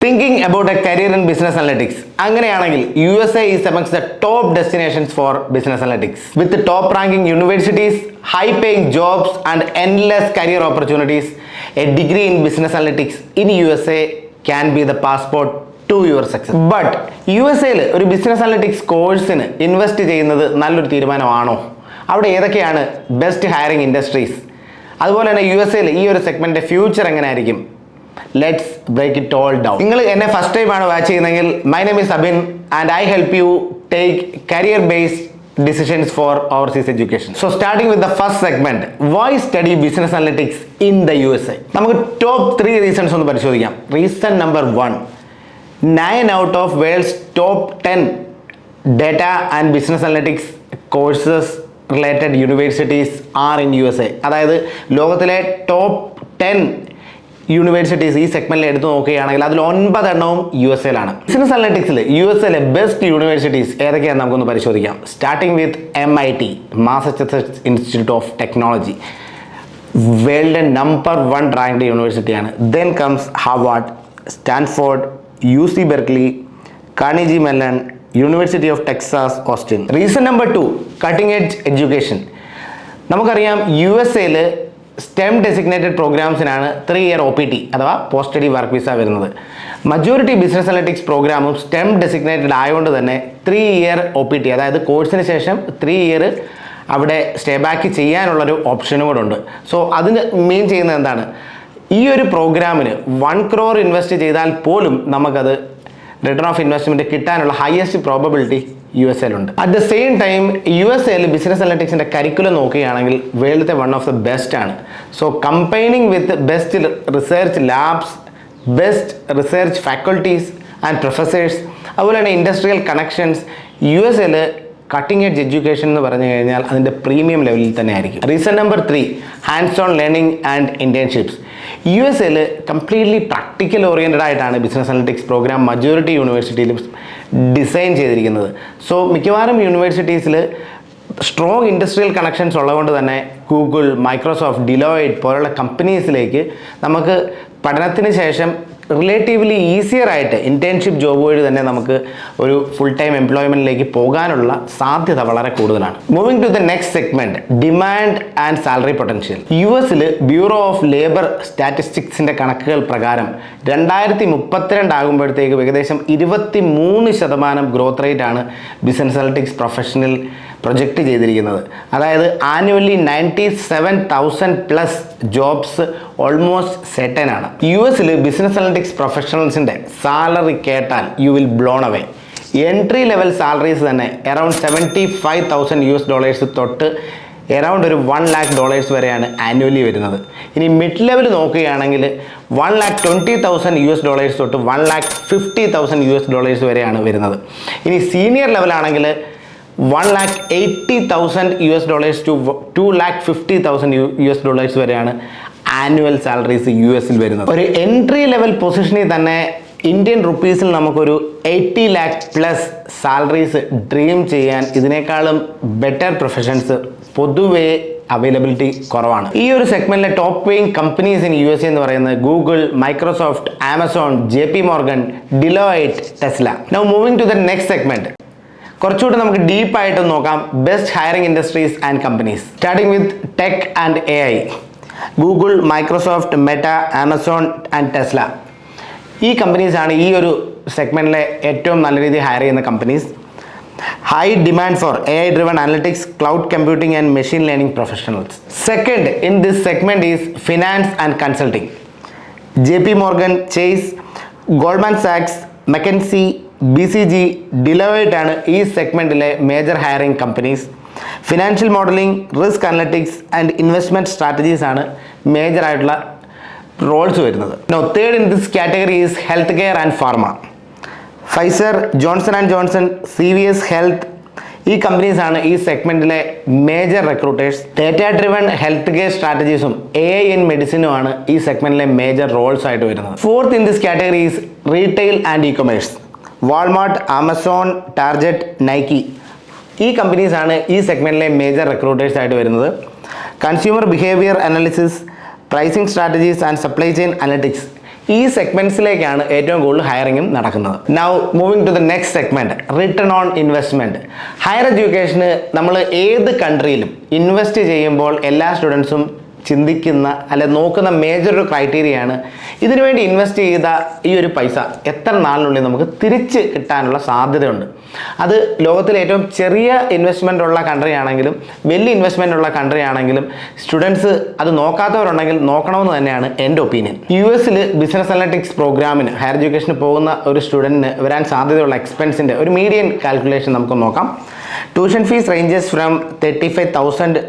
Thinking about a career in business analytics. അങ്ങനെയാണെങ്കിൽ USA is amongst the top destinations for business analytics. With the top ranking universities, high paying jobs and endless career opportunities, a degree in business analytics in USA can be the passport to your success. But USAയിൽ ഒരു business analytics കോഴ്സിന് invest ചെയ്യുന്നത് നല്ലൊരു തീരുമാനമാണോ? അവിടെ ഏതൊക്കെയാണ് best hiring industries? അതുപോലെ തന്നെ USAയിൽ ഈ ഒരു സെഗ്മെന്റിന്റെ ഫ്യൂച്ചർ എങ്ങനെയായിരിക്കും? Let's break it all down. നിങ്ങൾ എന്നെ ഫസ്റ്റ് ടൈം ആണ് വാച്ച് ചെയ്യുന്നതെങ്കിൽ my name is Abin and I help you take career based decisions for overseas education. So starting with the first segment, why study business analytics in the USA? നമുക്ക് top 3 reasons ഒന്ന് പരിശോധിക്കാം. Reason number 1, 9 out of world's top 10 data and business analytics courses related universities are in USA. അതായത് ലോകത്തിലെ top 10 universities ഈ സെഗ്മെന്റിൽ എടുത്ത് നോക്കുകയാണെങ്കിൽ അതിൽ 9 എണ്ണവും USA-ലാണ്. ബിസിനസ് അനലിറ്റിക്സിൽ USA-ലെ ബെസ്റ്റ് യൂണിവേഴ്സിറ്റീസ് ഏതൊക്കെയാണെന്ന് നമുക്കൊന്ന് പരിശോധിക്കാം. Starting with MIT, Massachusetts Institute of Technology, world number 1 ranked യൂണിവേഴ്സിറ്റിയാണ്. Then comes Harvard, Stanford, UC Berkeley, Carnegie Mellon, University of Texas Austin. Reason number 2, cutting edge education. നമുക്കറിയാം USA-ൽ STEM ഡെസിഗ്നേറ്റഡ് പ്രോഗ്രാംസിനാണ് 3 year OPT അഥവാ post study work visa വരുന്നത്. Majority business analytics പ്രോഗ്രാമും STEM designated ആയതുകൊണ്ട് തന്നെ 3 year OPT അതായത് കോഴ്സിന് ശേഷം 3 ഇയർ അവിടെ സ്റ്റേ ബാക്ക് ചെയ്യാനുള്ളൊരു ഓപ്ഷനും കൂടെ ഉണ്ട്. സോ അതിന് മീൻ ചെയ്യുന്നത് എന്താണ്? ഈ ഒരു പ്രോഗ്രാമിന് 1 crore ഇൻവെസ്റ്റ് ചെയ്താൽ പോലും നമുക്കത് റിട്ടേൺ ഓഫ് ഇൻവെസ്റ്റ്മെൻറ്റ് കിട്ടാനുള്ള ഹയസ്റ്റ് പ്രോബബിലിറ്റി USA-ലുണ്ട്. അറ്റ് ദ സെയിം ടൈം USA-ൽ ബിസിനസ് അനലിറ്റിക്സിൻ്റെ കരിക്കുലം നോക്കുകയാണെങ്കിൽ വേൾഡിലത്തെ വൺ ഓഫ് ദ ബെസ്റ്റ് ആണ്. So combining with best research labs, best research faculties and professors, അതുപോലെ തന്നെ ഇൻഡസ്ട്രിയൽ കണക്ഷൻസ്, USA-ൽ കട്ടിംഗ് എഡ്ജ് എഡ്യൂക്കേഷൻ എന്ന് പറഞ്ഞു കഴിഞ്ഞാൽ അതിൻ്റെ പ്രീമിയം ലെവലിൽ തന്നെ ആയിരിക്കും. Reason number 3, hands on learning and internships. USA-ൽ കംപ്ലീറ്റ്ലി പ്രാക്ടിക്കൽ ഓറിയൻറ്റഡ് ആയിട്ടാണ് business analytics program majority യൂണിവേഴ്സിറ്റിയിലും design ചെയ്തിരിക്കുന്നത്. സോ മിക്കവാറും യൂണിവേഴ്സിറ്റീസിൽ സ്ട്രോങ് ഇൻഡസ്ട്രിയൽ കണക്ഷൻസ് ഉള്ളതുകൊണ്ട് തന്നെ ഗൂഗിൾ, മൈക്രോസോഫ്റ്റ്, ഡിലോയിറ്റ് പോലുള്ള കമ്പനീസിലേക്ക് നമുക്ക് പഠനത്തിന് ശേഷം റിലേറ്റീവ്ലി ഈസിയർ ആയിട്ട് ഇന്റേൺഷിപ്പ് ജോബ് വഴി തന്നെ നമുക്ക് ഒരു ഫുൾ ടൈം എംപ്ലോയ്മെന്റിലേക്ക് പോകാനുള്ള സാധ്യത വളരെ കൂടുതലാണ്. Moving to the next segment, demand and salary potential. US-ൽ ബ്യൂറോ ഓഫ് ലേബർ സ്റ്റാറ്റിസ്റ്റിക്സിന്റെ കണക്കുകൾ പ്രകാരം 2032 ആകുമ്പോഴത്തേക്ക് ഏകദേശം 23% ഗ്രോത്ത് റേറ്റ് ആണ് ബിസിനസ് അനലിറ്റിക്സ് പ്രൊഫഷണൽ പ്രൊജക്റ്റ് ചെയ്തിരിക്കുന്നത്. അതായത് ആനുവലി 97,000+ ജോബ്സ് ഓൾമോസ്റ്റ് സെറ്റൻ ആണ്. US-ൽ ബിസിനസ് അനലിറ്റിക്സ് പ്രൊഫഷണൽസിൻ്റെ സാലറി കേട്ടാൽ you will blown away. Entry level salaries തന്നെ അറൗണ്ട് $75,000 തൊട്ട് അറൗണ്ട് ഒരു $1 lakh വരെയാണ് ആനുവലി വരുന്നത്. ഇനി മിഡ് ലെവൽ നോക്കുകയാണെങ്കിൽ $1,20,000 തൊട്ട് $1,50,000 വരെയാണ് വരുന്നത്. ഇനി സീനിയർ ലെവലാണെങ്കിൽ $1,80,000 to $2,50,000 വരെയാണ് ആനുവൽ സാലറീസ് US-ൽ വരുന്നത്. ഒരു എൻട്രി ലെവൽ പൊസിഷനിൽ തന്നെ ഇന്ത്യൻ റുപ്പീസിൽ നമുക്കൊരു 80 lakh+ സാലറീസ് ഡ്രീം ചെയ്യാൻ ഇതിനേക്കാളും ബെറ്റർ പ്രൊഫഷൻസ് പൊതുവേ അവൈലബിലിറ്റി കുറവാണ്. ഈ ഒരു സെഗ്മെന്റിലെ top paying companies in USA എന്ന് പറയുന്നത് Google, Microsoft, Amazon, JP Morgan, Deloitte, Tesla. Now moving to the next segment, കുറച്ചുകൂടി നമുക്ക് ഡീപ്പായിട്ട് നോക്കാം best hiring industries and companies. Starting with tech and AI. Google, Microsoft, Meta, Amazon and Tesla. ഈ കമ്പനീസാണ് ഈ ഒരു സെഗ്മെന്റിലെ ഏറ്റവും നല്ല രീതിയിൽ ഹയർ ചെയ്യുന്ന companies. High demand for AI driven analytics, cloud computing and machine learning professionals. Second in this segment is finance and consulting. JP Morgan, Chase, Goldman Sachs, McKinsey, BCG, Deloitte ആണ് ഈ സെഗ്മെന്റിലെ major hiring companies. Financial modeling, risk analytics and investment strategies ആണ് major ആയിട്ടുള്ള roles വരുന്നത്. Third in this category is health care and pharma. Pfizer, Johnson and Johnson, CVS health, ഈ കമ്പനീസാണ് ഈ സെഗ്മെന്റിലെ major recruiters. Data driven health care സ്ട്രാറ്റജീസും AI in മെഡിസിനുമാണ് ഈ സെഗ്മെന്റിലെ മേജർ റോൾസ് ആയിട്ട് വരുന്നത്. Fourth in this category is retail and e-commerce. Walmart, Amazon, Target, Nike, ഈ കമ്പനീസാണ് ഈ സെഗ്മെന്റിലെ മേജർ റിക്രൂട്ടേഴ്സ് ആയിട്ട് വരുന്നത്. Consumer behaviour analysis, pricing strategies and supply chain analytics, ഈ സെഗ്മെന്റ്സിലേക്കാണ് ഏറ്റവും കൂടുതൽ ഹയറിംഗും നടക്കുന്നത്. Now moving to the next segment, return on investment. Higher എഡ്യൂക്കേഷന് നമ്മൾ ഏത് കൺട്രിയിലും ഇൻവെസ്റ്റ് ചെയ്യുമ്പോൾ എല്ലാ സ്റ്റുഡൻസും ചിന്തിക്കുന്ന അല്ലെ നോക്കുന്ന മേജർ ഒരു ക്രൈറ്റീരിയയാണ് ഇതിനു വേണ്ടി ഇൻവെസ്റ്റ് ചെയ്ത ഈ ഒരു പൈസ എത്ര നാളിനുള്ളിൽ നമുക്ക് തിരിച്ച് കിട്ടാനുള്ള സാധ്യതയുണ്ട്. അത് ലോകത്തിലെ ഏറ്റവും ചെറിയ ഇൻവെസ്റ്റ്മെൻ്റ് ഉള്ള കൺട്രി ആണെങ്കിലും വലിയ ഇൻവെസ്റ്റ്മെൻ്റ് ഉള്ള കൺട്രി ആണെങ്കിലും സ്റ്റുഡൻസ് അത് നോക്കാത്തവരുണ്ടെങ്കിൽ നോക്കണമെന്ന് തന്നെയാണ് എൻ്റെ ഒപ്പീനിയൻ. US ബിസിനസ് അനലിറ്റിക്സ് പ്രോഗ്രാമിന് ഹയർ എഡ്യൂക്കേഷന് പോകുന്ന ഒരു സ്റ്റുഡൻറ്റിന് വരാൻ സാധ്യതയുള്ള എക്സ്പെൻസിൻ്റെ ഒരു മീഡിയൻ കാൽക്കുലേഷൻ നമുക്ക് നോക്കാം. Tuition fees ranges from $35,000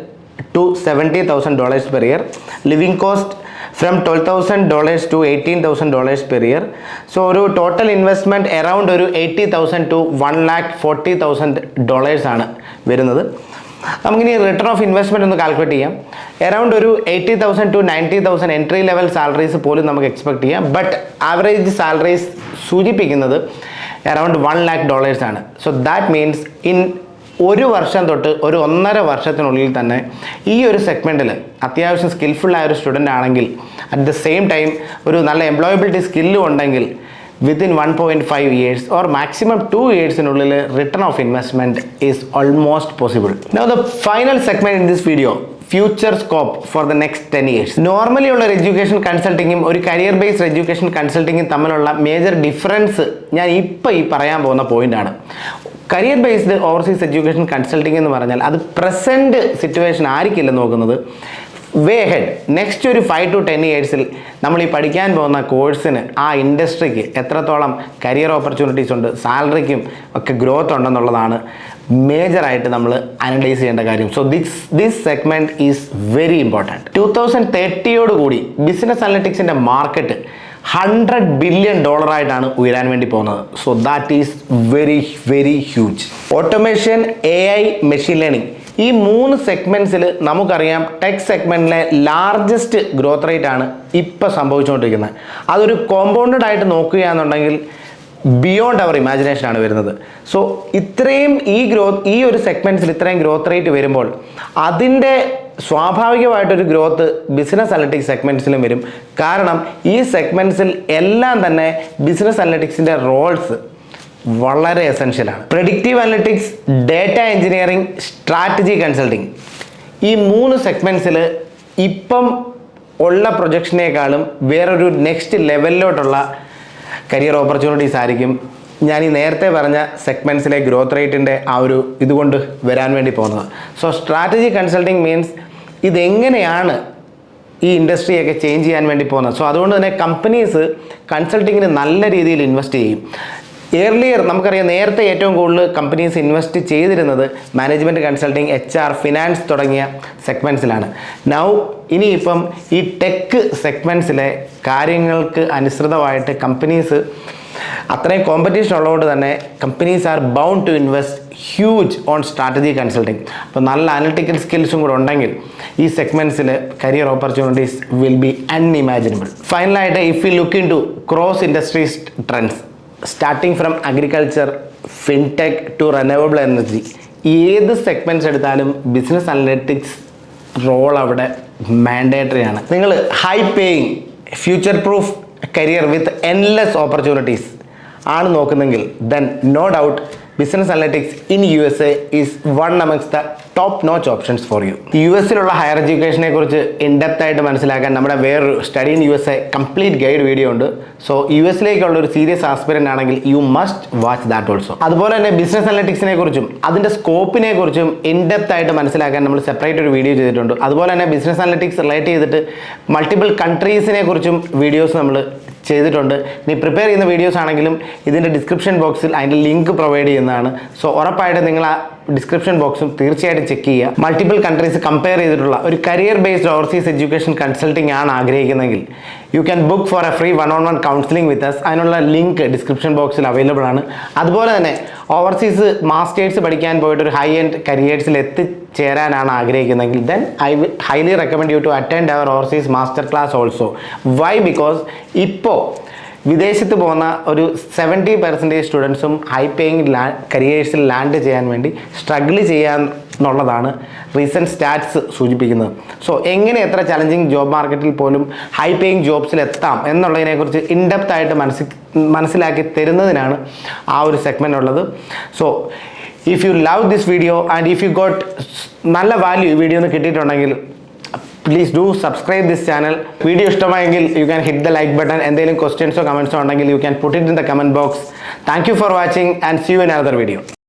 to $70,000 per year. Living cost from $12,000 to $18,000 per year. So ഒരു ടോട്ടൽ ഇൻവെസ്റ്റ്മെൻറ്റ് അറൗണ്ട് ഒരു $80,000 to $1,40,000 ആണ് വരുന്നത്. നമുക്കിനി റിട്ടേൺ ഓഫ് ഇൻവെസ്റ്റ്മെൻറ്റ് ഒന്ന് കാൽക്കുലേറ്റ് ചെയ്യാം. അറൗണ്ട് ഒരു $80,000 to $90,000 എൻട്രി ലെവൽ സാലറീസ് പോലും നമുക്ക് എക്സ്പെക്ട് ചെയ്യാം. ബട്ട് ആവറേജ് സാലറീസ് സൂചിപ്പിക്കുന്നത് അറൗണ്ട് $1,00,000 ആണ്. സോ ദാറ്റ് മീൻസ് ഇൻ ഒരു വർഷം തൊട്ട് ഒരു 1.5 വർഷത്തിനുള്ളിൽ തന്നെ ഈ ഒരു സെഗ്മെൻറ്റിൽ അത്യാവശ്യം സ്കിൽഫുള്ളായ ഒരു സ്റ്റുഡൻ്റ് ആണെങ്കിൽ അറ്റ് ദ സെയിം ടൈം ഒരു നല്ല എംപ്ലോയബിലിറ്റി സ്കില്ലും ഉണ്ടെങ്കിൽ വിത്തിൻ 1.5 years ഓർ മാക്സിമം 2 yearsനുള്ളിൽ return of investment is almost possible. Now the final segment in this video, future scope for the next 10 years. Normally ഉള്ള ഒരു എഡ്യൂക്കേഷൻ കൺസൾട്ടിങ്ങും ഒരു career based education കൺസൾട്ടിങ്ങും തമ്മിലുള്ള major difference ഞാൻ ഇപ്പോൾ ഈ പറയാൻ പോകുന്ന പോയിൻ്റാണ്. Career based overseas education consulting എന്ന് പറഞ്ഞാൽ അത് പ്രസൻറ്റ് സിറ്റുവേഷൻ ആയിരിക്കില്ല നോക്കുന്നത്, വേ ഹെഡ് നെക്സ്റ്റ് ഒരു 5 to 10 yearsൽ നമ്മൾ ഈ പഠിക്കാൻ പോകുന്ന കോഴ്സിന് ആ ഇൻഡസ്ട്രിക്ക് എത്രത്തോളം കരിയർ ഓപ്പർച്യൂണിറ്റീസ് ഉണ്ട്, സാലറിക്കും ഒക്കെ ഗ്രോത്ത് ഉണ്ടെന്നുള്ളതാണ് മേജറായിട്ട് നമ്മൾ അനലൈസ് ചെയ്യേണ്ട കാര്യം. So this segment is very important. 2030 കൂടി ബിസിനസ് അനലിറ്റിക്സിൻ്റെ മാർക്കറ്റ് $100 billion ആയിട്ടാണ് ഉയരാൻ വേണ്ടി പോകുന്നത്. So that is very very huge. Automation, AI, machine learning, ഈ 3 സെഗ്മെൻറ്റ്സിൽ നമുക്കറിയാം ടെക് സെഗ്മെൻറ്റിലെ ലാർജസ്റ്റ് ഗ്രോത്ത് റേറ്റ് ആണ് ഇപ്പോൾ സംഭവിച്ചുകൊണ്ടിരിക്കുന്നത്. അതൊരു കോമ്പൗണ്ടഡ് ആയിട്ട് നോക്കുകയാണെന്നുണ്ടെങ്കിൽ ബിയോണ്ട് അവർ ഇമാജിനേഷൻ ആണ് വരുന്നത്. സോ ഇത്രയും ഈ ഒരു സെഗ്മെൻറ്റ്സിൽ ഇത്രയും ഗ്രോത്ത് റേറ്റ് വരുമ്പോൾ അതിൻ്റെ സ്വാഭാവികമായിട്ടൊരു ഗ്രോത്ത് ബിസിനസ് അനലിറ്റിക്സ് സെഗ്മെൻറ്റ്സിലും വരും. കാരണം ഈ സെഗ്മെൻറ്റ്സിൽ എല്ലാം തന്നെ ബിസിനസ് അനലിറ്റിക്സിൻ്റെ റോൾസ് വളരെ എസെൻഷ്യലാണ്. Predictive analytics, data engineering, strategy consulting, ഈ 3 സെഗ്മെൻറ്റ്സിൽ ഇപ്പം ഉള്ള പ്രൊജക്ഷനേക്കാളും വേറൊരു നെക്സ്റ്റ് ലെവലിലോട്ടുള്ള കരിയർ ഓപ്പർച്യൂണിറ്റീസ് ആയിരിക്കും ഞാൻ ഈ നേരത്തെ പറഞ്ഞ സെഗ്മെൻറ്റ്സിലെ ഗ്രോത്ത് റേറ്റിൻ്റെ ആ ഒരു ഇതുകൊണ്ട് വരാൻ വേണ്ടി പോകുന്നത്. സോ സ്ട്രാറ്റജി കൺസൾട്ടിങ് മീൻസ് ഇതെങ്ങനെയാണ് ഈ ഇൻഡസ്ട്രിയൊക്കെ ചേഞ്ച് ചെയ്യാൻ വേണ്ടി പോകുന്നത്. സോ അതുകൊണ്ട് തന്നെ കമ്പനീസ് കൺസൾട്ടിങ്ങിന് നല്ല രീതിയിൽ ഇൻവെസ്റ്റ് ചെയ്യും. ഏർലിയർ നമുക്കറിയാം നേരത്തെ ഏറ്റവും കൂടുതൽ കമ്പനീസ് ഇൻവെസ്റ്റ് ചെയ്തിരുന്നത് മാനേജ്മെൻറ്റ് കൺസൾട്ടിങ്, HR, ഫിനാൻസ് തുടങ്ങിയ സെഗ്മെൻറ്റ്സിലാണ്. നൗ ഇനിയിപ്പം ഈ ടെക് സെഗ്മെൻറ്റ്സിലെ കാര്യങ്ങൾക്ക് അനുസൃതമായിട്ട് കമ്പനീസ് അത്രയും കോമ്പറ്റീഷൻ ഉള്ളതുകൊണ്ട് തന്നെ companies are bound to invest huge on strategy consulting. അപ്പോൾ നല്ല അനലിറ്റിക്കൽ സ്കിൽസും കൂടെ ഉണ്ടെങ്കിൽ ഈ സെഗ്മെൻറ്റ്സിൽ career opportunities will be unimaginable. ഫൈനലായിട്ട് if you look in to cross industries trends starting from agriculture, fintech to renewable energy, ഏത് സെഗ്മെൻറ്റ്സ് എടുത്താലും ബിസിനസ് അനലിറ്റിക്സ് റോൾ അവിടെ മാൻഡേറ്ററി ആണ്. നിങ്ങൾ high paying future proof career with endless opportunities ആണ് നോക്കുന്നെങ്കിൽ then no doubt business analytics in USA is one amongst the top notch options for you. US higher എഡ്യൂക്കേഷനെ കുറിച്ച് in depth ആയിട്ട് മനസ്സിലാക്കാൻ നമ്മുടെ വേറൊരു study in USA complete guide video ഉണ്ട്. So US ഒരു സീരിയസ് ആസ്പിരൻ്റ് ആണെങ്കിൽ you must watch that also. അതുപോലെ തന്നെ ബിസിനസ് അനലിറ്റിക്സിനെ കുറിച്ചും അതിൻ്റെ സ്കോപ്പിനെ കുറിച്ചും ഇൻഡെപ്ത് ആയിട്ട് മനസ്സിലാക്കാൻ നമ്മൾ സെപ്പറേറ്റ് ഒരു വീഡിയോ ചെയ്തിട്ടുണ്ട്. അതുപോലെ തന്നെ ബിസിനസ് അനലിറ്റിക്സ് റിലേറ്റ് ചെയ്തിട്ട് മൾട്ടിപ്പിൾ കൺട്രീസിനെ കുറിച്ചും വീഡിയോസ് നമ്മൾ ചെയ്തിട്ടുണ്ട്. ഇനി പ്രിപ്പയർ ചെയ്യുന്ന വീഡിയോസ് ആണെങ്കിലും ഇതിൻ്റെ ഡിസ്ക്രിപ്ഷൻ ബോക്സിൽ അതിൻ്റെ ലിങ്ക് പ്രൊവൈഡ് ചെയ്യുന്നതാണ്. സോ ഉറപ്പായിട്ട് നിങ്ങൾ ആ ഡിസ്ക്രിപ്ഷൻ ബോക്സും തീർച്ചയായിട്ടും ചെക്ക് ചെയ്യുക. മൾട്ടിപ്പിൾ കൺട്രീസ് കമ്പയർ ചെയ്തിട്ടുള്ള ഒരു career based overseas education consulting ആണ് ആഗ്രഹിക്കുന്നതെങ്കിൽ you can book for a free 1-on-1 counselling with us. അതിനുള്ള ലിങ്ക് ഡിസ്ക്രിപ്ഷൻ ബോക്സിൽ അവൈലബിൾ ആണ്. അതുപോലെ തന്നെ ഓവർസീസ് മാസ്റ്റേഴ്സ് പഠിക്കാൻ പോയിട്ട് ഒരു ഹൈ എൻഡ് കരിയേഴ്സിൽ എത്തിച്ചേരാനാണ് ആഗ്രഹിക്കുന്നതെങ്കിൽ then I will highly recommend you to attend our overseas master class also. Why? Because ഇപ്പോൾ വിദേശത്ത് പോകുന്ന ഒരു 70% സ്റ്റുഡൻസും ഹൈ പേയിങ് കരിയേഴ്സിൽ ലാൻഡ് ചെയ്യാൻ വേണ്ടി സ്ട്രഗിൾ ചെയ്യാന്നുള്ളതാണ് റീസെൻറ്റ് സ്റ്റാറ്റ്സ് സൂചിപ്പിക്കുന്നത്. സോ എങ്ങനെ എത്ര ചലഞ്ചിങ് ജോബ് മാർക്കറ്റിൽ പോലും ഹൈ പേയിങ് ജോബ്സിൽ എത്താം എന്നുള്ളതിനെക്കുറിച്ച് ഇൻഡെപ്ത് ആയിട്ട് മനസ്സിലാക്കി തരുന്നതിനാണ് ആ ഒരു സെഗ്മെൻ്റ് ഉള്ളത്. So if you love this video and if you got നല്ല വാല്യൂ ഈ വീഡിയോ ഒന്ന് കിട്ടിയിട്ടുണ്ടെങ്കിൽ please do subscribe this channel. Video ഇഷ്ടമായെങ്കിൽ you can hit the like button. എന്തെങ്കിലും ക്വസ്റ്റ്യൻസോ കമൻസോ ഉണ്ടെങ്കിൽ you can put it in the comment box. Thank you for watching and see you in another video.